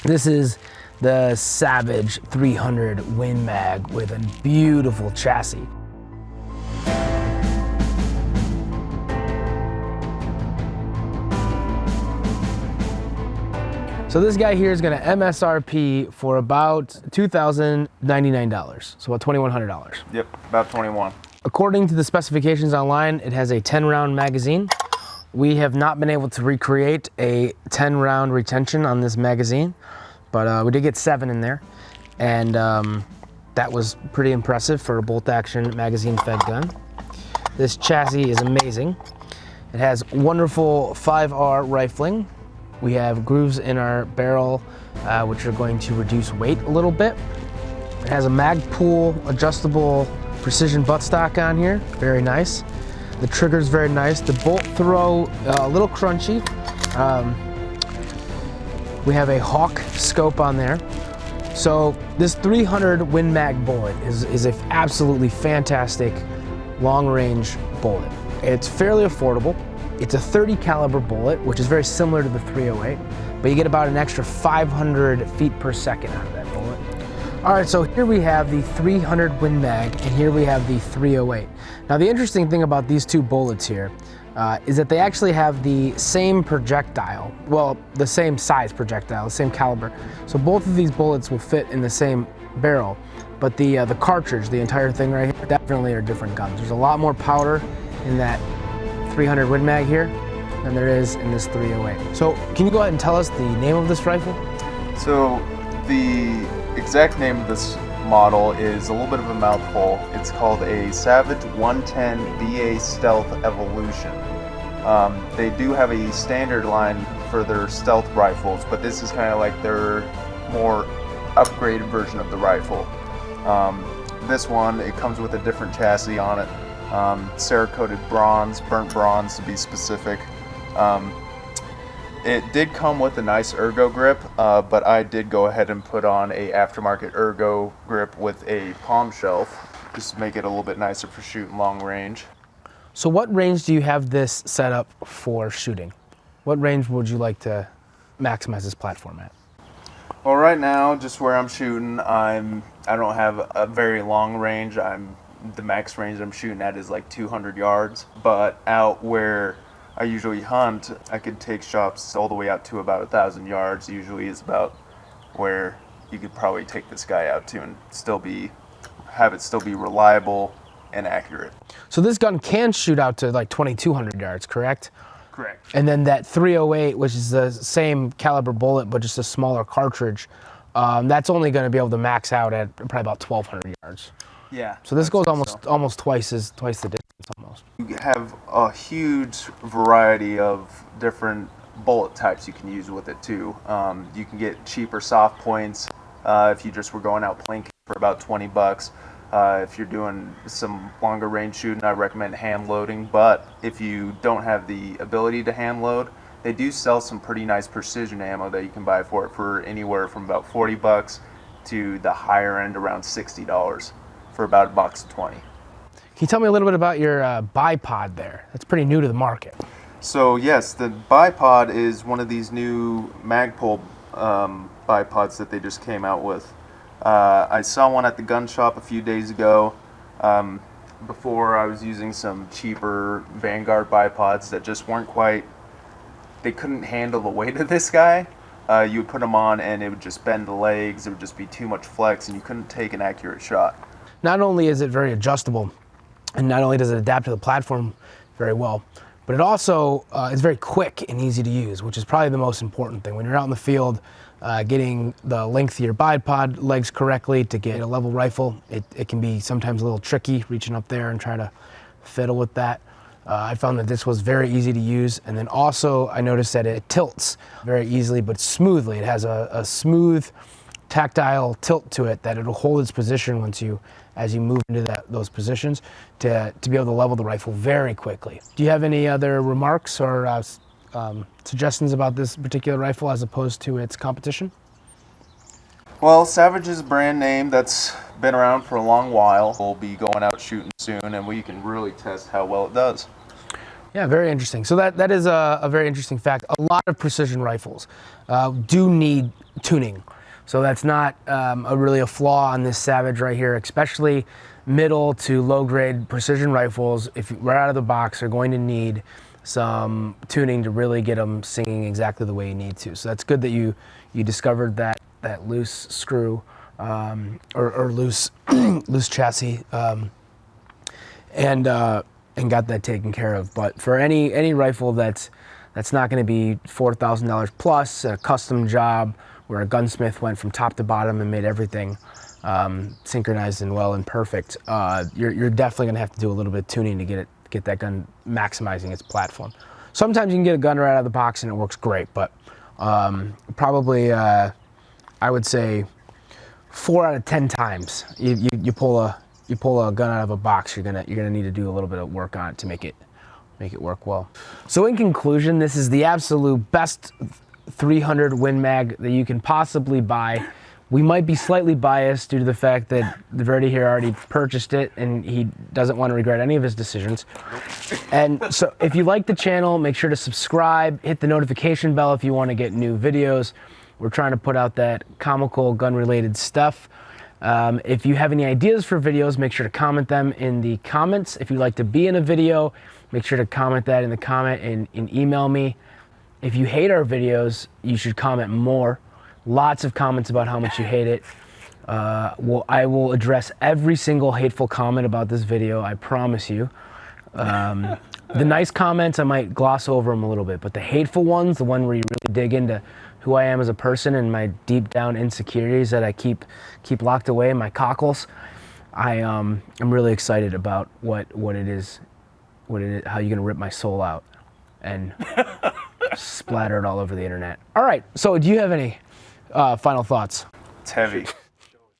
This is the Savage 300 Win Mag with a beautiful chassis. So this guy here is going to MSRP for about $2,099, so about $2,100. Yep, about 21. According to the specifications online, it has a 10-round magazine. We have not been able to recreate a 10-round retention on this magazine, but we did get 7 in there, and that was pretty impressive for a bolt-action magazine-fed gun. This chassis is amazing. It has wonderful 5R rifling. We have grooves in our barrel, which are going to reduce weight a little bit. It has a Magpul adjustable precision buttstock on here, very nice. The trigger's very nice. The bolt throw, a little crunchy. We have a Hawk scope on there. So this 300 Win Mag bullet is an absolutely fantastic long-range bullet. It's fairly affordable. It's a 30 caliber bullet, which is very similar to the 308, but you get about an extra 500 feet per second out of that bullet. All right, so here we have the 300 Win Mag, and here we have the 308. Now, the interesting thing about these two bullets here is that they actually have the same projectile, well, the same size projectile, the same caliber. So both of these bullets will fit in the same barrel, but the cartridge, the entire thing right here, definitely are different guns. There's a lot more powder in that 300 Win Mag here than there is in this 308. So can you go ahead and tell us the name of this rifle? So the exact name of this model is a little bit of a mouthful. It's called a Savage 110 BA Stealth Evolution. They do have a standard line for their stealth rifles, but this is kind of like their more upgraded version of the rifle. This one, it comes with a different chassis on it. Cerakoted bronze, burnt bronze to be specific. It did come with a nice ergo grip, but I did go ahead and put on a aftermarket ergo grip with a palm shelf, just to make it a little bit nicer for shooting long range. So what range do you have this set up for shooting? What range would you like to maximize this platform at? Well, right now, just where I'm shooting, I don't have a very long range. The max range I'm shooting at is like 200 yards, but out where I usually hunt, I could take shots all the way out to about 1,000 yards. Usually is about where you could probably take this guy out to and have it still be reliable and accurate. So this gun can shoot out to like 2,200 yards, correct? Correct. And then that 308, which is the same caliber bullet but just a smaller cartridge, that's only going to be able to max out at probably about 1,200 yards. Yeah. So this goes almost twice the distance almost. You have a huge variety of different bullet types you can use with it too. You can get cheaper soft points if you just were going out plinking for about 20 bucks. If you're doing some longer range shooting, I recommend hand loading, but if you don't have the ability to hand load, they do sell some pretty nice precision ammo that you can buy for it for anywhere from about 40 bucks to the higher end around $60 for about a box of 20. Can you tell me a little bit about your Bipod there? That's pretty new to the market. So yes, the Bipod is one of these new Magpul bipods that they just came out with. I saw one at the gun shop a few days ago. Before I was using some cheaper Vanguard bipods that just weren't quite, they couldn't handle the weight of this guy. You would put them on and it would just bend the legs, it would just be too much flex and you couldn't take an accurate shot. Not only is it very adjustable, and not only does it adapt to the platform very well, but it also is very quick and easy to use, which is probably the most important thing. When you're out in the field, getting the length of your bipod legs correctly to get a level rifle, it can be sometimes a little tricky reaching up there and trying to fiddle with that. I found that this was very easy to use, and then also I noticed that it tilts very easily but smoothly. It has a smooth tactile tilt to it that it'll hold its position as you move into those positions to be able to level the rifle very quickly. Do you have any other remarks or suggestions about this particular rifle as opposed to its competition? Well, Savage is a brand name that's been around for a long while. We'll be going out shooting soon and we can really test how well it does. Yeah, very interesting. So that is a very interesting fact. A lot of precision rifles do need tuning. So that's not really a flaw on this Savage right here, especially middle to low grade precision rifles. If right out of the box, are going to need some tuning to really get them singing exactly the way you need to. So that's good that you discovered that loose screw or loose loose chassis and got that taken care of. But for any rifle that's not going to be $4,000 plus, a custom job where a gunsmith went from top to bottom and made everything synchronized and well and perfect, you're definitely going to have to do a little bit of tuning to get that gun maximizing its platform. Sometimes you can get a gun right out of the box and it works great, but probably I would say 4 out of 10 times you pull a gun out of a box, you're gonna need to do a little bit of work on it to make it work well. So in conclusion, this is the absolute best 300 Win Mag that you can possibly buy. We might be slightly biased due to the fact that the Verdi here already purchased it and he doesn't want to regret any of his decisions. And so if you like the channel, make sure to subscribe, hit the notification bell if you want to get new videos. We're trying to put out that comical gun-related stuff. If you have any ideas for videos, make sure to comment them in the comments. If you'd like to be in a video, make sure to comment that in the comment and email me. If you hate our videos, you should comment more. Lots of comments about how much you hate it. I will address every single hateful comment about this video, I promise you. The nice comments, I might gloss over them a little bit, but the hateful ones, the one where you really dig into who I am as a person and my deep down insecurities that I keep locked away in my cockles, I'm really excited about what it is, how you're gonna rip my soul out and splatter it all over the internet. All right, so do you have any final thoughts? It's heavy.